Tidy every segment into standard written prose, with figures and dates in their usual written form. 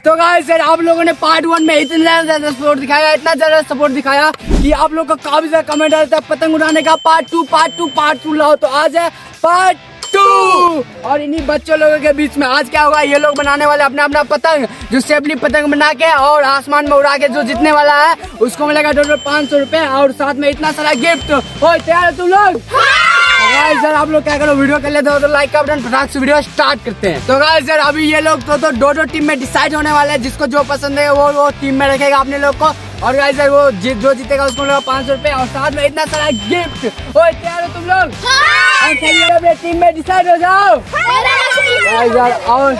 तो गाइस यार आप लोगों ने पार्ट 1 में इतना ज्यादा सपोर्ट दिखाया, इतना ज्यादा सपोर्ट दिखाया कि आप लोग को काफी ज्यादा कमेंट आता है पतंग उड़ाने का पार्ट 2 लाओ। तो आज है पार्ट 2 और इन्हीं बच्चों लोगों के बीच में आज क्या होगा, ये लोग बनाने वाले अपना अपना पतंग, जो सेफली पतंग बना के और आसमान में उड़ा के जो जीतने वाला है उसको मिलेगा टोटल 500 रुपए और साथ में इतना सारा गिफ्ट। हो तैयार है तुम लोग? गाइस यार आप लोग क्या करो, वीडियो कर लेते हो तो लाइक का बटन फटाक से वीडियो स्टार्ट करते हैं। तो गाइस यार अभी ये लोग तो दो टीम में डिसाइड होने वाले हैं, जिसको जो पसंद है वो टीम में रखेगा अपने लोग को। और गाइस यार वो जो जीतेगा उसको मिलेगा 500 रुपए और साथ में इतना सारा गिफ्ट। ओए तैयार हो तुम लोग? अपने टीम में डिसाइड हो जाओ। गाइस यार और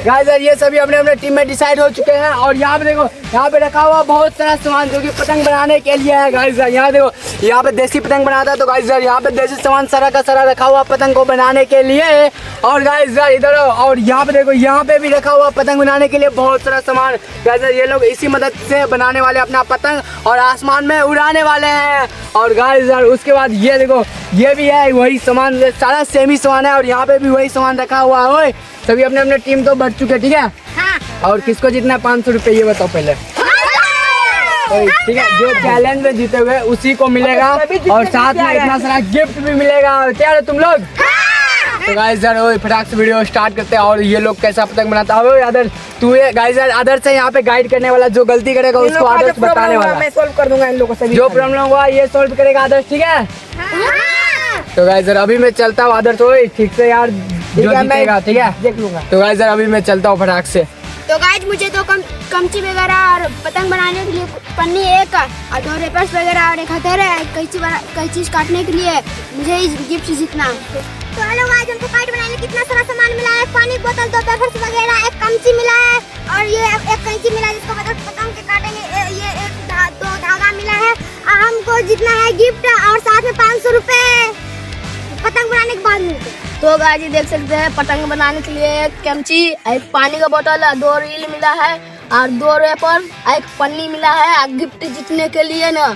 गाइस यार ये सभी अपने अपने टीम में डिसाइड हो चुके हैं और यहाँ पे देखो, यहाँ पे रखा हुआ बहुत सारा सामान जो कि पतंग बनाने के लिए है। गाइस यार यहाँ देखो, यहाँ पे देसी पतंग बनाता है तो गाइस यार यहाँ पे देसी सामान सारा का सारा रखा हुआ पतंग को बनाने के लिए। और गाइस यार इधर और यहाँ पे देखो, यहाँ पे भी रखा हुआ पतंग बनाने के लिए बहुत सारा सामान। गाइस यार ये लोग इसी मदद से बनाने वाले अपना पतंग और आसमान में उड़ाने वाले हैं। और गाइस यार उसके बाद ये देखो, ये भी है वही सामान, सारा सेम ही सामान है और यहाँ पे भी वही सामान रखा हुआ है। सभी अपने अपने टीम तो बढ़ चुके, ठीक है? हाँ। और किसको जीतना है 500 रुपए ये बताओ पहले। ठीक है, जो चैलेंज में जीते हुए उसी को मिलेगा और साथ में इतना सारा गिफ्ट भी मिलेगा। तैयार है तुम लोग? तो गाइस यार फटाक से वीडियो स्टार्ट करते हैं। और ये लोग कैसा पतंग बनाता है आदर्श, तू ये गाइस यार आदर्श से यहाँ पे गाइड करने वाला, जो गलती करेगा उसको आदर्श बताने वाला। मैं सोल्व कर दूंगा इन लोगों से, जो प्रॉब्लम हुआ ये सोल्व करेगा आदर्श, ठीक है? तो गाइस यार अभी मैं चलता हूँ आदर्श, ठीक से यार जो जीतेगा, ठीक है देख लूंगा। तो गाइस यार अभी मैं चलता हूँ फटाक से। तो गाइस मुझे तो कमची वगैरह और पतंग बनाने के लिए पन्नी एक और 2 रेपर्स वगैरह और एक हथौड़ा है, कई चीज काटने के लिए मुझे गिफ्ट जीतना। तो हेलो गाइस, हमको काइट बनाने कितना सारा सामान मिला है, पानी की बोतल, 2 पेपर्स वगैरह, एक कमची मिला है और ये एक कैंची मिला है जिसको पतंग के काटेंगे, ये एक 2 धागा मिला है। हमको जीतना है गिफ्ट और साथ में 500 रुपए पतंग बनाने के बाद मिलते। तो गाइस देख सकते हैं पतंग बनाने के लिए एक कैंची, एक पानी का बोतल, 2 रील मिला है और 2 रेपर, एक पन्नी मिला है गिफ्ट जीतने के लिए ना।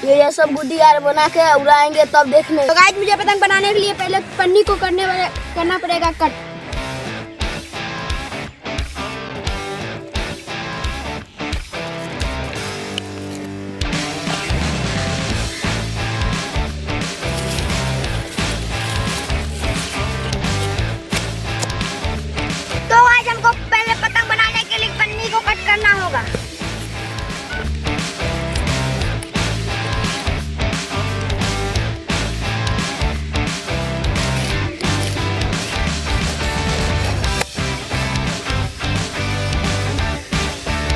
ये सब गुड्डी यार बना के उड़ाएंगे तब देखने। तो गाइस मुझे पतंग बनाने के लिए पहले पन्नी को करना पड़ेगा कट। तो आज हमको पहले पतंग बनाने के लिए पन्नी को कट करना होगा।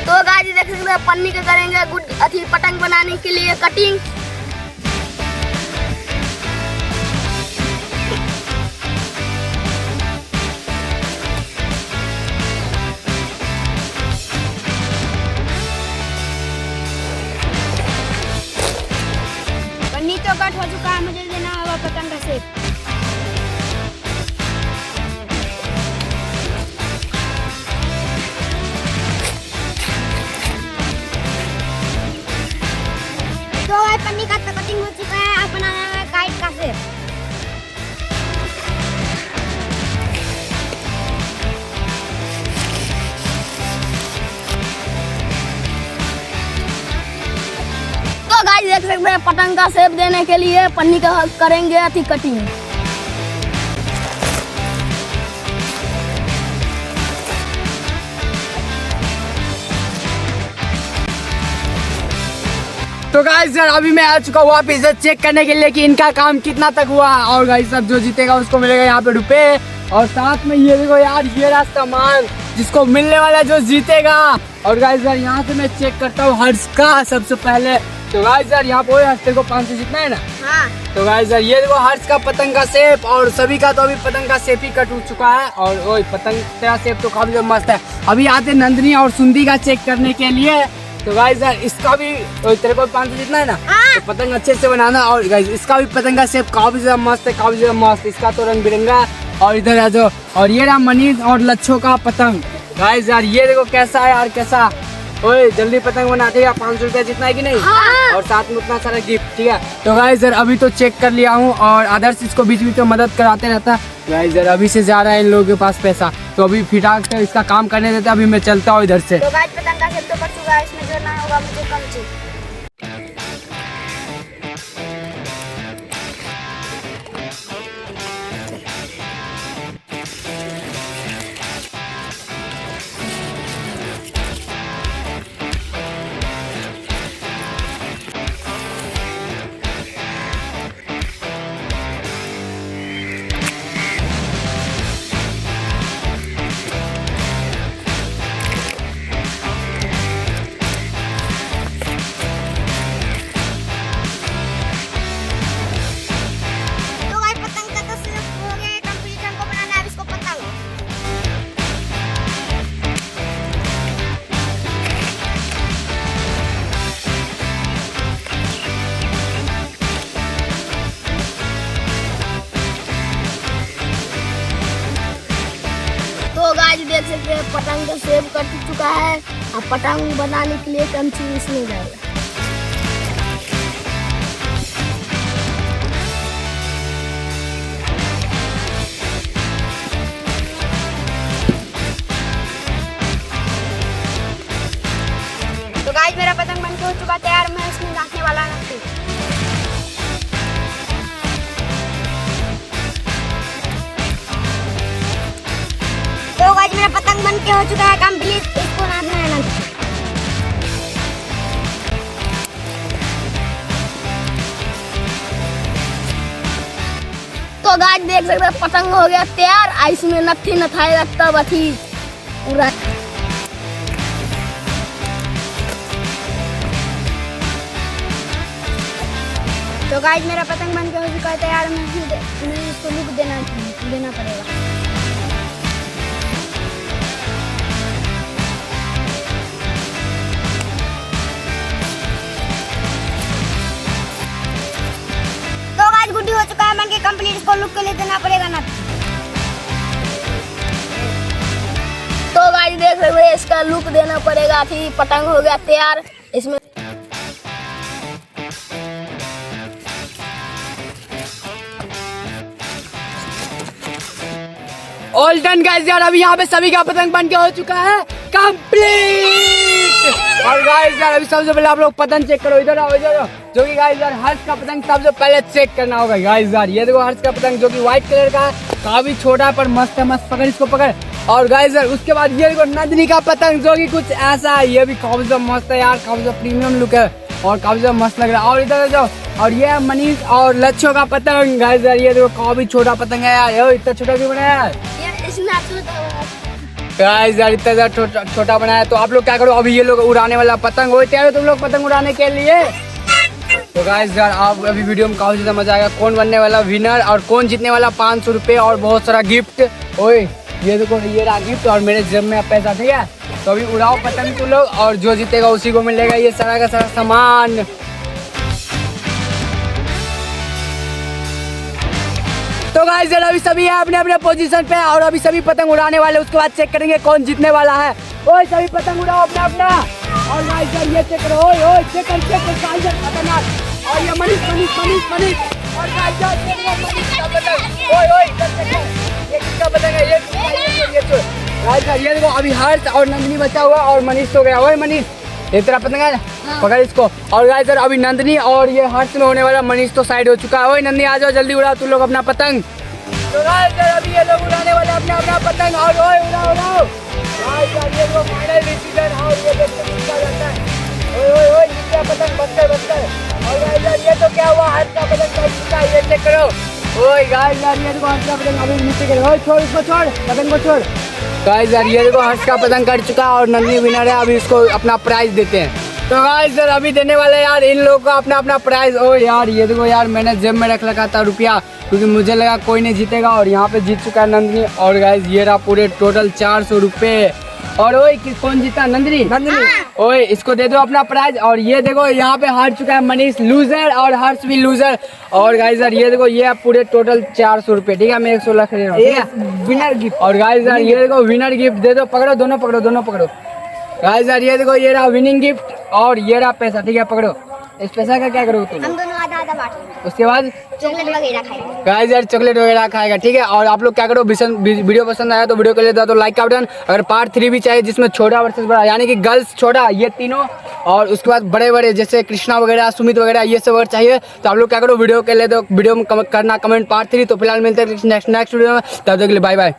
तो गाइस देख सकते हैं पन्नी के करेंगे पतंग बनाने के लिए कटिंग। पन्नी तो कट हो चुका है, मुझे देना होगा पतंग का शेप। तो पन्नी का तो कटिंग हो चुका है, अब बनाना है काइट का शेप। तो गाइस देख सकते हैं पतंग का शेप देने के लिए पन्नी का करेंगे कटिंग। तो गाइस यार अभी मैं आ चुका हूँ वापिस चेक करने के लिए कि इनका काम कितना तक हुआ। और गाइस अब जो जीतेगा उसको मिलेगा यहाँ पे रुपए और साथ में ये देखो यार ये रहा सामान जिसको मिलने वाला जो जीतेगा। और गाइस यार यहाँ से मैं चेक करता हूँ हर्ष का सबसे पहले। तो गाइस यार यहाँ पे हर्ष को 500 जीतना है ना। हाँ। तो गाइस यार ये देखो हर्ष का पतंग का शेप और सभी का तो अभी पतंग का शेप ही कट चुका है। और ओए पतंग तेरा शेप तो काफी मस्त है। अभी आते नंदनी और सुंदी का चेक करने के लिए। तो गाइस यार इसका भी तेरे को 500 जीतना है ना, तो पतंग अच्छे से बनाना। और गाइस इसका भी पतंग का शेप काफी ज्यादा मस्त है, काफी ज्यादा मस्त। इसका तो रंग बिरंगा। और इधर आ जाओ, और ये रहा मनीष और लच्छो का पतंग। गाइस यार ये देखो कैसा है यार, कैसा। ओए जल्दी पतंग बनाते हैं, 500 रुपया जितना है कि नहीं। हाँ। और साथ में उतना सारा गिफ्ट, ठीक है। तो गाइस यार अभी तो चेक कर लिया हूँ और आदर्श इसको बीच बीच में मदद कराते रहता है। गाइस यार अभी से जा रहा है इन लोगों के पास पैसा। तो अभी फिटाक से इसका काम करने देते, अभी मैं चलता हूँ इधर से। तो गाइस पतंग का सेट तो कर चुका है, इसमें जोड़ना होगा मुझे कमची। तो गाइस देख सकते हैं पतंग तो सेव कर चुका है। अब पतंग बनाने के लिए कमची इसमें जाएगा। तो गाइस मेरा पतंग बनके हो चुका तैयार, मैं इसमें रखने वाला नहीं। तो गाइस मेरा पतंग बन के हो चुका है कंप्लीट, इसको नाचना है ना। तो गाइस देख सकते हैं पतंग हो गया तैयार। इसमें नथी नथाई रखता बथी पूरा। तो गाइस मेरा पतंग बन के हो चुका है तैयार, मैं इसको लुक देना पड़ेगा। गुड्डी हो चुका है बन के कंप्लीट, इसको लुक के लिए देना पड़ेगा ना। तो गाइस देख सकते हैं इसका लुक देना पड़ेगा। थी पतंग हो गया तैयार। इसमें ऑल डन गाइस यार, अभी यहाँ पे सभी का पतंग बन के हो चुका है कंप्लीट। और गाइस यार अभी सबसे पहले आप लोग पतंग चेक करो, इधर आओ इधर आओ। जो कि गाइस यार हर्ष का पतंग सबसे पहले चेक करना होगा। गाइस यार ये देखो हर्ष का पतंग जो कि व्हाइट कलर का है, काफी छोटा है पर मस्त है, मस्त पकड़ इसको पकड़। और गाइस यार उसके बाद ये देखो नंदिनी का पतंग जो कि कुछ ऐसा है, ये भी काफी ज्यादा मस्त है यार, काफी ज्यादा प्रीमियम लुक है और काफी ज्यादा मस्त लग रहा है। और इधर जाओ, और ये मनीष और लच्छो का पतंग। गाइस यार ये देखो काफी छोटा पतंग है यार, इतना छोटा क्यों बनाया यार? गाइस यार इतना ज्यादा छोटा बनाया। तो आप लोग क्या करो, अभी ये लोग उड़ाने वाला पतंग हो तैयार हो तुम लोग पतंग उड़ाने के लिए? तो गाइस यार आप अभी वीडियो में काफी ज्यादा मजा आएगा। कौन बनने वाला विनर और कौन जीतने वाला 500 रुपए और बहुत सारा गिफ्ट। ओए ये देखो ये रहा गिफ्ट और मेरे जेब में पैसा, ठीक है? तो अभी उड़ाओ पतंग तुम लोग और जो जीतेगा उसी को मिलेगा ये सारा का सारा सामान। तो गाइस यार अभी सभी है अपने अपने पोजीशन पे और अभी सभी पतंग उड़ाने वाले, उसके बाद चेक करेंगे कौन जीतने वाला है। ओए सभी पतंग उड़ाओ अपना अपना। और गाइस यार ये चेक करो, ओए ओए चेक कर गाइस यार खतरनाक। और ये मनीष और गाइस यार मनीष का पतंग। ओए ओए ये किसका पतंग है? ये तो गाइस यार ये देखो अभी हर्ष और नंदिनी बचा हुआ और मनीष तो गया। ओए मनीष ये तेरा पतंग है, पकड़ इसको। और गाइस यार अभी नंदिनी और ये हर्ष में होने वाला, मनीष तो साइड हो चुका है। ओए नंदिनी आ जाओ जल्दी उड़ाओ तुम लोग अपना पतंग। तो गाइस यार अभी ये लोग उड़ाने वाले अपना अपना पतंग और ओए उड़ाओ। गाइस यार ये लोग फाइनल डिसीजन और ये देखो किसका जाता है। ओए किसका पतंग बचकर। और गाइस यार ये तो क्या हुआ, हर्ष का पतंग बच चुका है, ये चेक करो। ओए गाइस यार ये देखो हर्ष का पतंग अभी नीचे गिरा। ओए छोड़ इसको, छोड़ पतंग को छोड़। गाइस यार ये देखो हर्ष का पतंग कट चुका है और नंदिनी विनर है। अभी इसको अपना प्राइज देते हैं। तो गाइस यार अभी देने वाले यार इन लोगों को अपना अपना प्राइज। ओ यार ये देखो यार मैंने जेब में रख रखा था रुपया, क्योंकि मुझे लगा कोई नहीं जीतेगा और यहाँ पे जीत चुका है नंदिनी। और गाइस ये रहा पूरे टोटल 400 रुपये। और ओए कौन जीता? नंदिनी। ओए इसको दे दो अपना प्राइज। और ये देखो यहाँ पे हार चुका है मनीष लूजर और हर्ष भी लूजर। और गाइस यार ये देखो ये पूरे टोटल 400 रुपये, ठीक है? मैं 116 रख रहा हूँ विनर गिफ्ट। और गाइस यार ये देखो विनर गिफ्ट दे दो, पकड़ो दोनों पकड़ो। गाइस यार ये देखो ये रहा विनिंग गिफ्ट और ये रहा पैसा, ठीक है? पकड़ो। इस पैसा का क्या करोगे तुम? हम दोनों आधा ज़्यादा बांट उसके बाद चॉकलेट वगैरह खाएगा। गाइस यार चॉकलेट वगैरह खाएगा, ठीक है। और आप लोग क्या करो, वीडियो पसंद आया तो वीडियो के लिए दो लाइक का बटन। अगर पार्ट 3 भी चाहिए जिसमें छोटा वर्सेस बड़ा, यानी कि गर्ल्स छोटा ये तीनों, और उसके बाद बड़े बड़े जैसे कृष्णा वगैरह, सुमित वगैरह, ये सब अगर चाहिए तो आप लोग क्या करो, वीडियो के लिए तो वीडियो में करना कमेंट पार्ट 3। तो फिलहाल मिलते हैं नेक्स्ट वीडियो में, तब तक के लिए बाय बाय।